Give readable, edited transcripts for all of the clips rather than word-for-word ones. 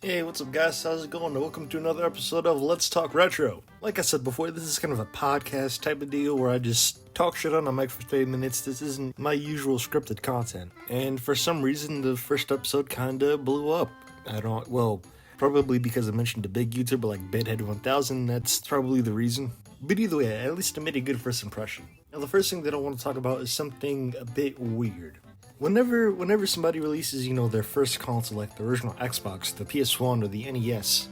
Hey, what's up guys, how's it going? Welcome to another episode of Let's Talk Retro. Like I said before, this is kind of a podcast type of deal where I just talk shit on a mic for 30 minutes. This isn't my usual scripted content. And for some reason, the first episode kinda blew up. Probably because I mentioned a big YouTuber like Bedhead1000, that's probably the reason. But either way, at least I made a good first impression. Now the first thing that I want to talk about is something a bit weird. Whenever somebody releases, their first console, like the original Xbox, the PS1, or the NES,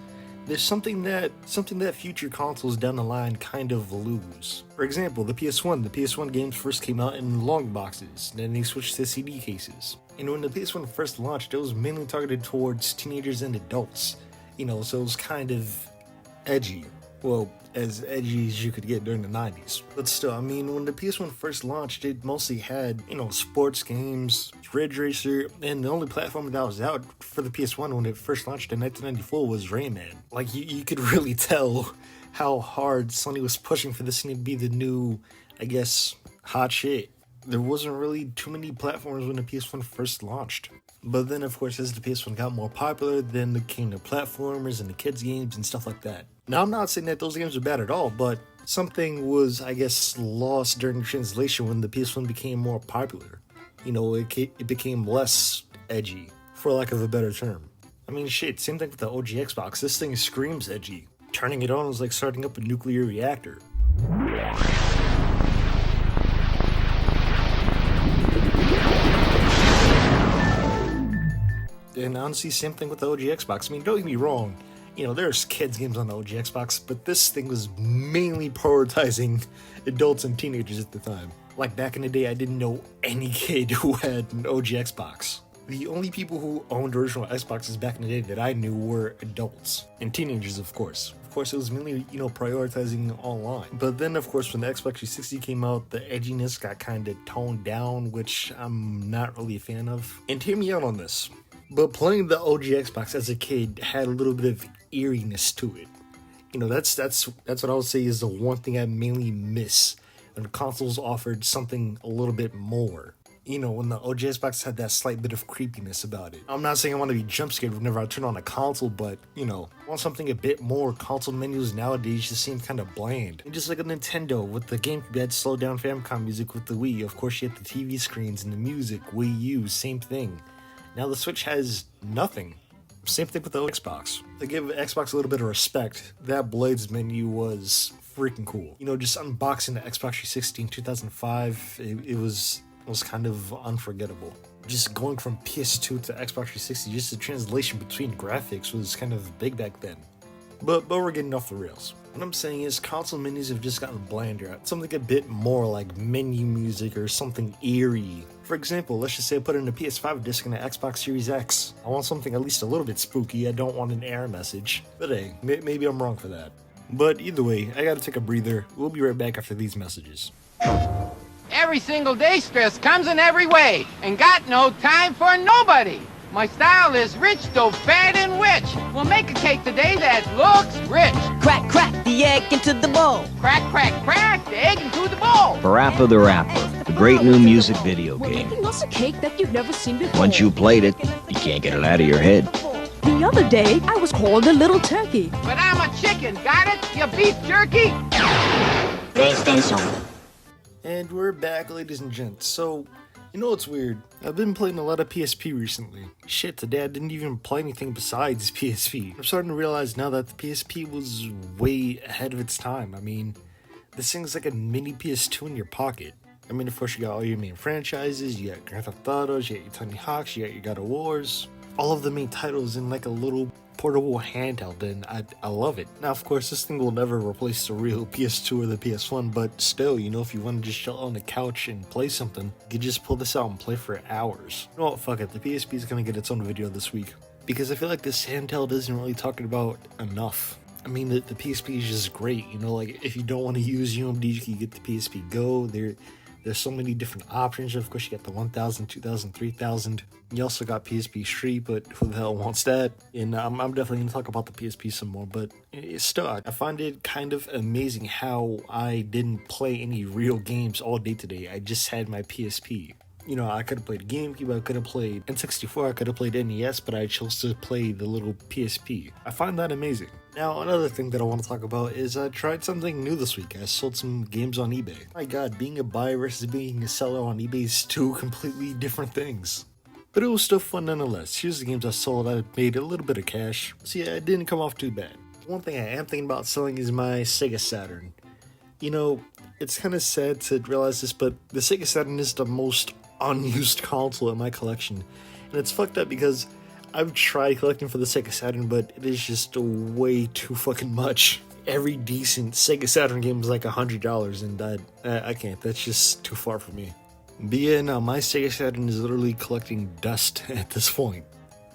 there's something that future consoles down the line kind of lose. For example, the PS1 games first came out in long boxes, then they switched to CD cases. And when the PS1 first launched, it was mainly targeted towards teenagers and adults, so it was kind of edgy. Well, as edgy as you could get during the 90s. But still, when the PS1 first launched, it mostly had, sports games, Ridge Racer, and the only platform that was out for the PS1 when it first launched in 1994 was Rayman. Like, you could really tell how hard Sony was pushing for this thing to be the new, hot shit. There wasn't really too many platforms when the PS1 first launched. But then, of course, as the PS1 got more popular, then there came the platformers and the kids' games and stuff like that. Now, I'm not saying that those games are bad at all, but something was, lost during the translation when the PS1 became more popular. It became less edgy, for lack of a better term. Same thing with the OG Xbox. This thing screams edgy. Turning it on is like starting up a nuclear reactor. And honestly, same thing with the OG Xbox. Don't get me wrong, there's kids games on the OG Xbox, but this thing was mainly prioritizing adults and teenagers at the time. Like back in the day, I didn't know any kid who had an OG Xbox. The only people who owned original Xboxes back in the day that I knew were adults and teenagers, of course. Of course, it was mainly, prioritizing online. But then, of course, when the Xbox 360 came out, the edginess got kind of toned down, which I'm not really a fan of. And hear me out on this. But playing the OG Xbox as a kid had a little bit of eeriness to it. That's what I would say is the one thing I mainly miss when consoles offered something a little bit more. When the OG Xbox had that slight bit of creepiness about it. I'm not saying I want to be jump scared whenever I turn on a console, but, I want something a bit more. Console menus nowadays just seem kind of bland. And just like a Nintendo, with the GameCube, you had slowed down Famicom music. With the Wii, of course, you had the TV screens and the music. Wii U, same thing. Now the Switch has nothing. Same thing with the Xbox. To give Xbox a little bit of respect, that Blades menu was freaking cool. Just unboxing the Xbox 360 in 2005, it was kind of unforgettable. Just going from PS2 to Xbox 360, just the translation between graphics was kind of big back then. But we're getting off the rails. What I'm saying is console menus have just gotten blander. Something a bit more like menu music or something eerie. For example, let's just say I put in a PS5 disc in an Xbox Series X. I want something at least a little bit spooky. I don't want an error message. But hey, maybe I'm wrong for that. But either way, I gotta take a breather. We'll be right back after these messages. Every single day stress comes in every way, and got no time for nobody. My style is rich, though fat and rich. We'll make a cake today that looks rich. Crack, crack the egg into the bowl. Crack, crack, crack the egg into the bowl. Parappa the Rapper, the great new music video We're game. making us a cake that you've never seen before. Once you played it, you can't get it out of your head. The other day, I was called a little turkey. But I'm a chicken, got it? You beef jerky? PlayStation. And we're back, ladies and gents. So, what's weird? I've been playing a lot of PSP recently. Shit, today I didn't even play anything besides PSP. I'm starting to realize now that the PSP was way ahead of its time. This thing's like a mini PS2 in your pocket. Of course, you got all your main franchises, you got Grand Theft Autos, you got your Tony Hawks, you got your God of Wars. All of the main titles in like a little portable handheld, and I love it. Now, of course, this thing will never replace the real PS2 or the PS1, but still, if you want to just chill on the couch and play something, you can just pull this out and play for hours. You know what, fuck it, the PSP is gonna get its own video this week, because I feel like this handheld isn't really talked about enough. The PSP is just great, if you don't want to use UMD, you can get the PSP Go. There's so many different options. Of course, you got the 1000, 2000, 3000. You also got PSP Street, but who the hell wants that? And I'm definitely going to talk about the PSP some more, but still, I find it kind of amazing how I didn't play any real games all day today. I just had my PSP. You know, I could have played GameCube, I could have played N64, I could have played NES, but I chose to play the little PSP. I find that amazing. Now, another thing that I want to talk about is I tried something new this week. I sold some games on eBay. My god, being a buyer versus being a seller on eBay is two completely different things. But it was still fun nonetheless. Here's the games I sold. I made a little bit of cash. So yeah, it didn't come off too bad. One thing I am thinking about selling is my Sega Saturn. You know, it's kind of sad to realize this, but the Sega Saturn is the most unused console in my collection. And it's fucked up because I've tried collecting for the Sega Saturn, but it is just way too fucking much. Every decent Sega Saturn game is like $100, and I can't. That's just too far for me. But yeah, no, my Sega Saturn is literally collecting dust at this point.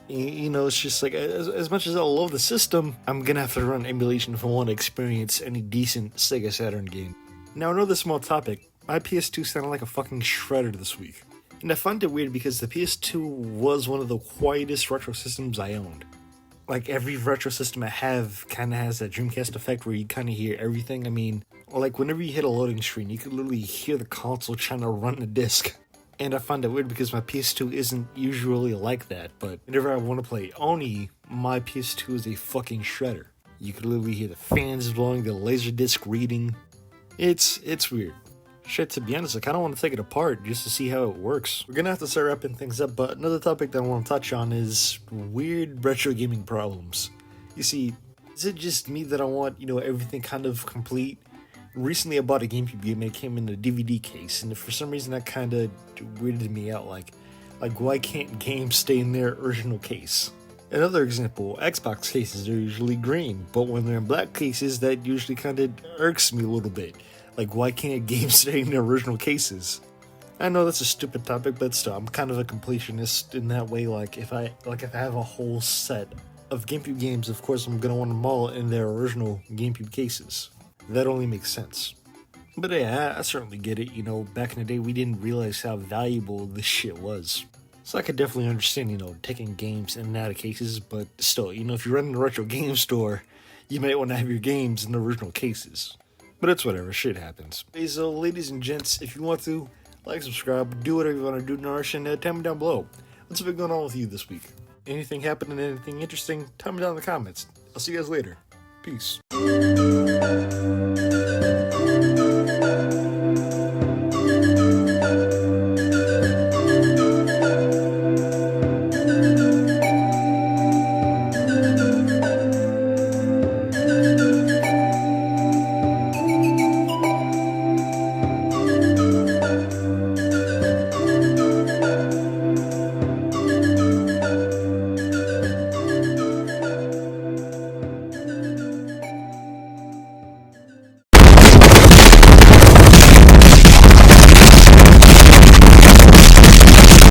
You know, it's just like, as much as I love the system, I'm gonna have to run emulation if I want to experience any decent Sega Saturn game. Now, another small topic. My PS2 sounded like a fucking shredder this week. And I find it weird because the PS2 was one of the quietest retro systems I owned. Like, every retro system I have kind of has that Dreamcast effect where you kind of hear everything. I mean, like, whenever you hit a loading screen, you could literally hear the console trying to run the disc. And I find it weird because my PS2 isn't usually like that, but whenever I want to play Oni, my PS2 is a fucking shredder. You could literally hear the fans blowing, the Laserdisc reading. It's weird. Shit, to be honest, I kind of want to take it apart just to see how it works. We're gonna have to start wrapping things up, but another topic that I want to touch on is weird retro gaming problems. You see, is it just me that I want, you know, everything kind of complete? Recently I bought a GameCube game and it came in a DVD case, and for some reason that kind of weirded me out, like why can't games stay in their original case? Another example, Xbox cases are usually green, but when they're in black cases, that usually kind of irks me a little bit. Like, why can't games stay in their original cases? I know that's a stupid topic, but still, I'm kind of a completionist in that way. Like, if I have a whole set of GameCube games, of course I'm gonna want them all in their original GameCube cases. That only makes sense. But yeah, I certainly get it. You know, back in the day, we didn't realize how valuable this shit was. So I could definitely understand, you know, taking games in and out of cases, but still, you know, if you're running a retro game store, you might want to have your games in the original cases. But it's whatever, shit happens. Hey, so ladies and gents, if you want to, like, subscribe, do whatever you want to do, Nourish, and tell me down below. What's been going on with you this week? Anything happening, anything interesting? Tell me down in the comments. I'll see you guys later. Peace.